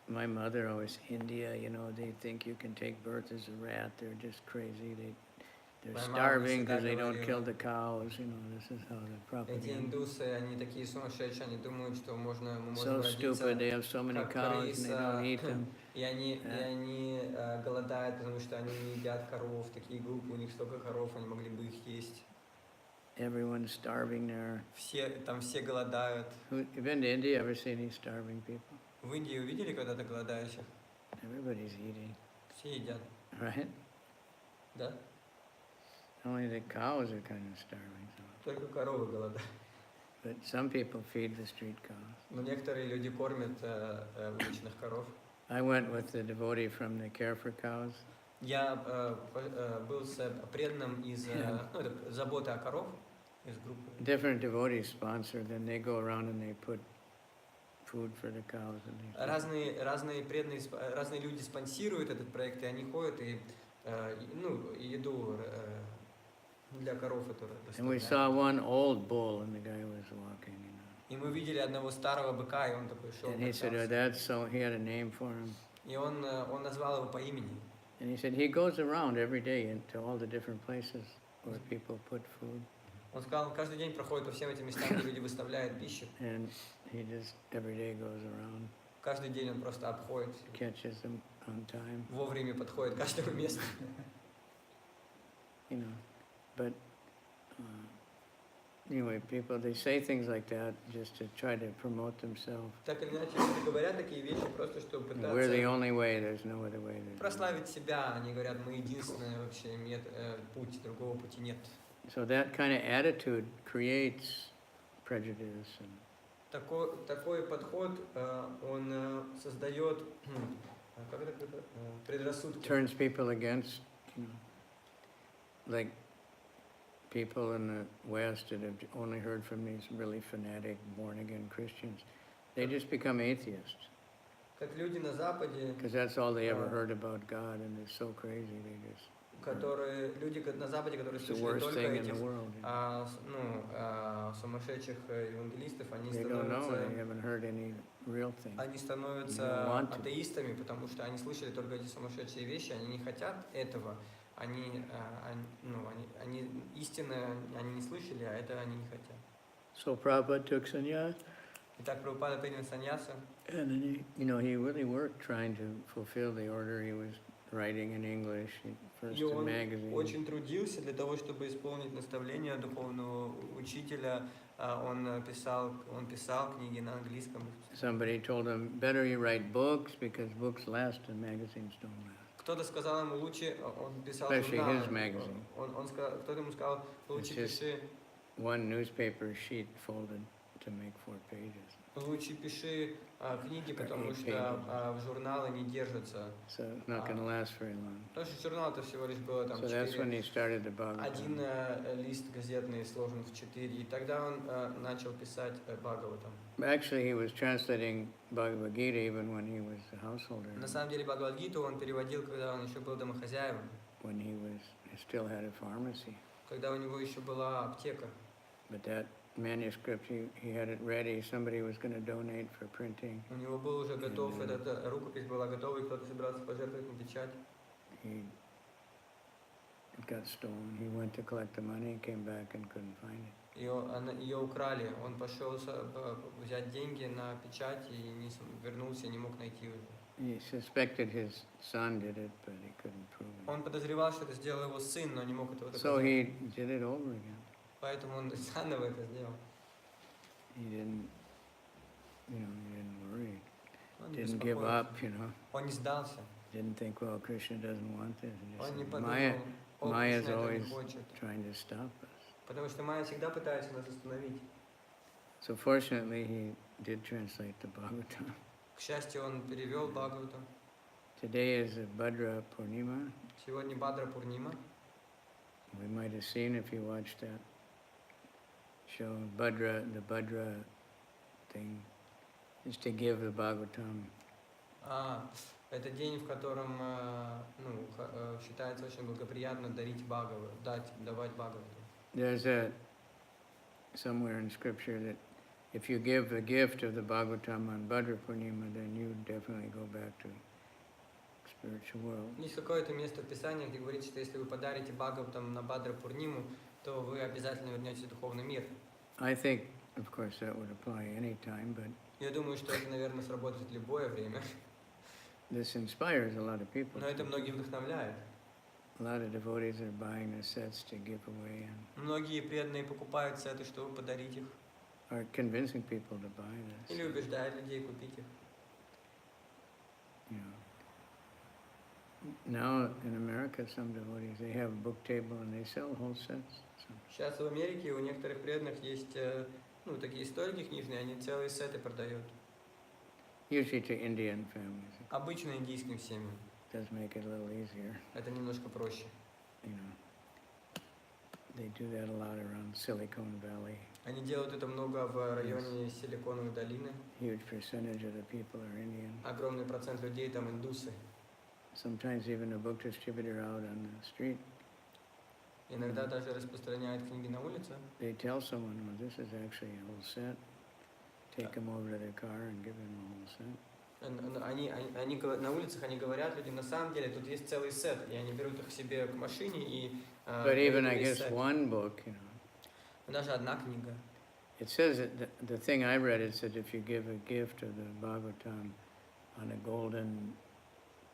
my mother always, India, you know, they think you can take birth as a rat. They're just crazy. They're My mom starving всегда because they don't говорила, kill the cows. You know, this is how the эти propaganda. индусы, они такие сумасшедшие, они думают, что мы So можем stupid. родиться They have so many как cows and they don't eat крыса, them. и они голодают, потому что они не едят коров, такие глупые, у них столько коров, они могли бы их есть. Everyone's starving there. Там все голодают. You've been to India? Ever seen any starving people? В Индии увидели когда-то голодающих? Everybody's eating, Все едят, right? да? Only the cows are kind of starving. So. Только коровы голодают. But some people feed the street cows. Но некоторые люди кормят уличных коров. I went with the devotee from the Care for Cows. Я был с преданным из заботы о коров, из группы. Different devotees sponsor them. They go around and they put food for the cows. And Разные преданные, разные люди спонсируют этот проект, и они ходят и еду для коров это And we saw one old bull, and the guy was walking. You know. И мы видели одного старого быка, и он такой шел. And he said, "Oh, that's so." He had a name for him. И он назвал его по имени. And he said he goes around every day into all the different places where people put food. Он сказал, он каждый день проходит по всем этим местам, где люди выставляют пищу. And he just every day goes around. Каждый день он просто обходит. Catches them on time. Вовремя подходит к каждому месту. You know, but anyway, people, they say things like that just to try to promote themselves. Так или иначе, люди говорят такие вещи просто, чтобы We're the пытаться only way, there's no other way. прославить себя. Они говорят, мы единственный вообще путь, другого пути нет. So that kind of attitude creates prejudice. And Такой подход, он создает предрассудки. turns people against, you know, like people in the West that have only heard from these really fanatic, born-again Christians. They just become atheists. Как люди на Западе, Because that's all they ever heard about God, and they're so crazy. They just, люди на Западе, которые it's the слышали worst только thing in the этих world. сумасшедших евангелистов, They don't know, they haven't heard any real thing. они They становятся don't want to. атеистами, потому что они слышали только эти сумасшедшие вещи, они не хотят этого, они истинно они не слышали, а это они не хотят. So Prabhupada took sannyasa, Итак, Прабхупада принял саньясу, and then he really worked trying to fulfill the order. He was writing in English, first и in он magazines. очень трудился для того, чтобы исполнить наставления духовного учителя. Он писал книги на английском. Somebody told him, better you write books because books last and magazines don't last. Кто-то сказал ему лучше, он писал Especially журналы. his magazine. Кто-то ему сказал, лучше It's just- пиши, One newspaper sheet folded to make 4 pages. книги, Как потому eight что pages. журналы не держатся. So it's not going to last very long. Потому что журнал-то всего лишь было там So that's when 4. he started the Один Bhagavatam. лист газетный сложен в 4. И тогда он начал писать Бхагаватам. Actually, he was translating Bhagavad Gita even when he was a householder, На самом деле Бхагавадгиту он переводил, когда он еще был домохозяином, when he still had a pharmacy. когда у него еще была аптека. But that manuscript, he had it ready. Somebody was going to donate for printing. У него был уже готов, эта рукопись была готова, и кто-то собирался пожертвовать на печать. It got stolen. He went to collect the money, came back and couldn't find it. Ее украли. Он пошел взять деньги на печать и вернулся, не мог найти уже. He suspected his son did it, but he couldn't prove it. Он подозревал, что это сделал его сын, но не мог этого So доказать. he did it over again. Поэтому он заново это сделал. He didn't worry. Он не Didn't give беспокоился. up, Он не сдался. Didn't think, well, Krishna doesn't want this. He Он не just said, подумал, Maya's Кришна это always не хочет. trying to stop us. Потому что Майя всегда пытается нас остановить. So fortunately, he did translate the Bhagavatam. К счастью, он перевел Бхагаватам. Today is Bhadra Purnima. Сегодня Бадра Пурнима. We might have seen if you watched that show, the Bhadra thing is to give the Bhagavatam. Это день, в котором считается очень благоприятно давать Бхагавату. There's somewhere in scripture that if you give the gift of the Bhagavatam on Bhadra Purnima, then you definitely go back to spiritual world. Есть какое-то место в Писании, где говорится, что если вы подарите Бхагаватам на Бхадра Пурниму, то вы обязательно вернетесь в духовный мир. I think, of course, that would apply any time, but Я думаю, что это, наверное, сработает в любое время. this inspires a lot of people. Но это многих вдохновляет. A lot of devotees are buying the sets to give away and Многие преданные покупают сеты, чтобы подарить их. are convincing people to buy this. Или убеждают людей купить их. You know. Now in America, some devotees, they have a book table and they sell whole sets. So, Сейчас в Америке у некоторых преданных есть такие столики книжные, они целые сеты продают. usually to Indian families. Обычно индийским семьям. It does make it a little easier, Это немножко проще. you know. They do that a lot around Silicon Valley. Они делают это много в районе Силиконовой долины. Huge percentage of the people are Indian. Огромный процент людей там индусы. Sometimes even a book distributor out on the street, Иногда даже распространяют книги на улице. they tell someone, well, this is actually a whole set. Take them over to their car and give them a whole set. На улицах они говорят людям, на самом деле тут есть целый сет, и они берут их к себе к машине и But even, I весь guess, сет. one book, you know, Даже одна книга. it says that the thing I read, it said if you give a gift of the Bhagavatam on a golden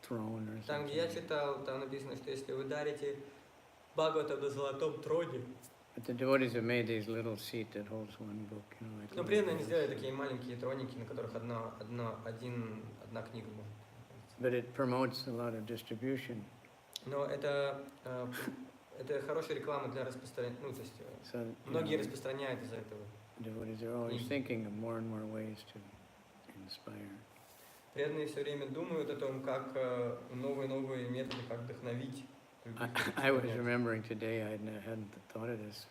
throne or Там, где я something. читал, там написано, что если вы дарите Бхагаватам на золотом троне, But the devotees have made these little seat that holds one book, you know, like. но при этом они сделали такие маленькие троники, на которых одна книга может. But it promotes a lot of distribution. Но это хорошая реклама для распространения, то есть So you многие know, распространяют из-за этого. devotees are always thinking of more and more ways to inspire. Преданные все время думают о том, как новые методы, как вдохновить. I was remembering today, I hadn't thought of this.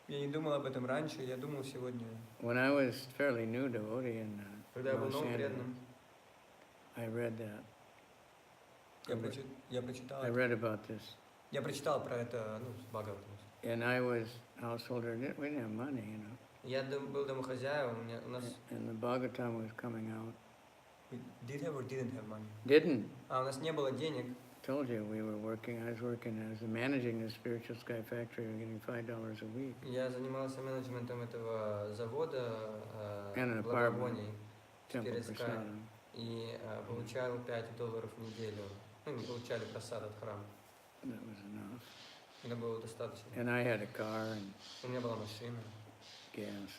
Я не думал об этом раньше, я думал сегодня. When I was fairly new devotee in Когда я был Los новым Angeles, преданным, I read that. я прочитал I read about this. Я прочитал про это, с Бхагаватом. And I was householder, we didn't have money, you know. Я был домохозяином, у нас And the Bhagavatam was coming out. we did have or didn't have money. Didn't. У нас не было денег. Told you, I was working as managing the Spiritual Sky Factory, we were getting $5 a week. Я занимался менеджментом этого завода And an apartment, благовоний Temple Spirit Sky, Prasadam. и получал $5 в неделю. Мы получали просад от храма. That was enough. Это было достаточно. And I had a car and У меня была машина, gas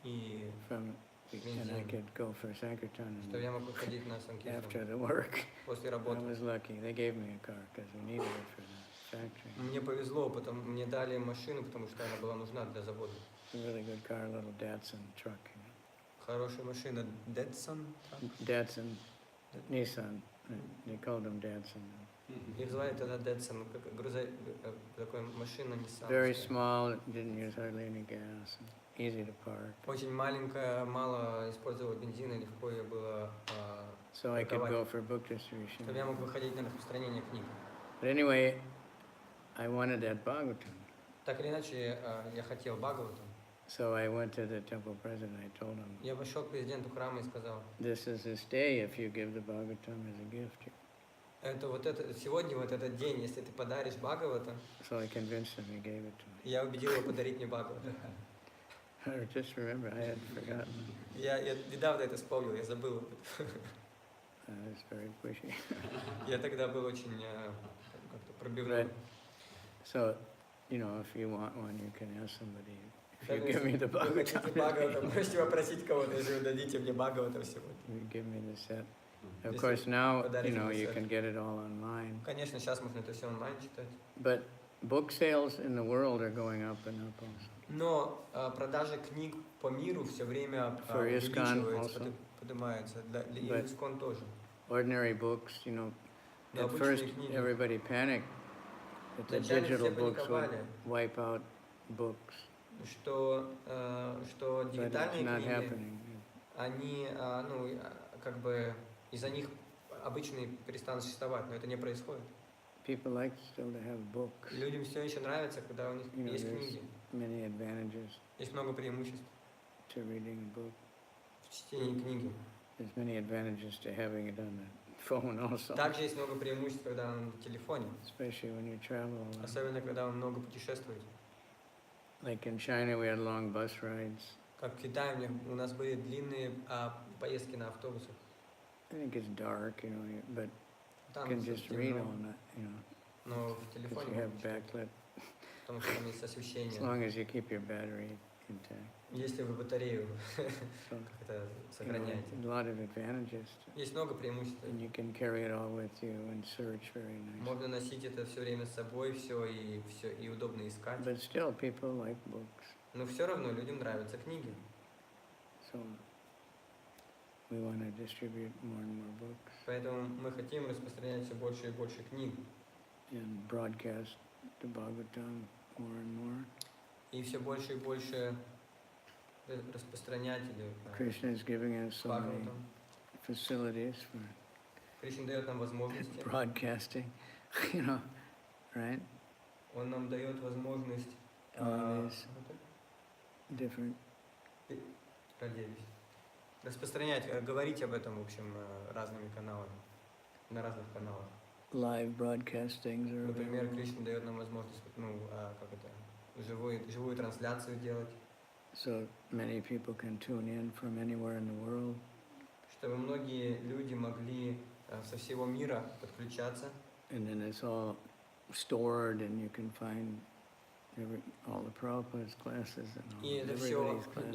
и and I could go for Sankirtan что я мог выходить на Санкиртан after the work. после I работы. was lucky. They gave me a car because we needed it for the factory. Мне повезло, мне дали машину, потому что она была нужна для завода. It's a really good car, a little Datsun truck. You Хорошая машина, Datsun. know. Datsun, Nissan. They called them Datsun. Их звали тогда Datsun, такая машина Nissan. Very small, didn't use hardly any gas, and easy to park. Очень маленькая, мало использовала бензина, легко ее было So I could парковать. go for book distribution. Чтобы я мог выходить на распространение книг. But anyway, I wanted that Bhagavatam. Так или иначе, я хотел Бхагаватам. So I went to the temple president, I told him, Я пошел к президенту храма и сказал, this is this day if you give the Bhagavatam as a gift. сегодня вот этот день, если ты подаришь Бхагаватам, So I convinced him, he gave it to me. я убедил его подарить мне Бхагаватам. I just remember, I had forgotten. Я недавно это вспомнил, я забыл об этом. I was very pushy. Я тогда был очень как-то пробивной. Right. So, you know, if you want one, you can ask somebody. If Так, you give me the Вы хотите Bhagavatam, Бхагаватам, можете попросить кого-то, если вы дадите мне Бхагаватам сегодня. you give me the set. Of Если course, now, подарите you know, мне you set. can get it all online. Конечно, сейчас можно это все онлайн читать. But book sales in the world are going up and up also. Но продажи книг по миру все время For ISKCON увеличиваются, also. поднимаются. Для But- ISKCON тоже. Ordinary books, you know, Но at обычные first книги. everybody panicked that the Вначале digital все books would паниковали, wipe out books. что что but it's дигитальные not книги, happening. они, как бы из-за них обычные перестанут существовать, но это не происходит. People like still to have books. Людям все еще нравится, когда у них You know, есть there's книги. many advantages Есть много преимуществ to reading a book. в чтении книги. There's many advantages to having it on the phone also, Также есть много преимуществ, когда он в телефоне, especially when you travel a lot. особенно когда вы много путешествуете. Like in China, we had long bus rides. Как в Китае у нас были длинные поездки на автобусах. I think it's dark, you know, but you Там can just read all night, you know, но в because телефоне you have можно читать, backlit, потому что там есть as освещение. long as you keep your battery intact. Если вы батарею So, как-то you know, сохраняете. a lot of advantages, Есть много преимуществ. and you can carry it all with you and search very nice. Можно носить это все время с собой, все и удобно искать. But still, people like books, Но все равно людям нравятся книги. so we want to distribute more and more books Поэтому мы хотим распространять все больше и больше книг. and broadcast the Bhagavatam more and more. И все больше и больше распространять или Krishna is giving us so many Бхагаватам. facilities for Кришна дает нам возможности. broadcasting, you know, right? Он нам дает возможность All these different, радиовесть. Распространять, говорить об этом, в общем, разными каналами, на разных каналах. live broadcastings are Например, available, Кришна дает нам возможность, живую трансляцию делать, so many people can tune in from anywhere in the world. чтобы многие люди могли со всего мира подключаться. And then it's all stored, and you can find all the Prabhupada's classes and all И это все everybody's classes.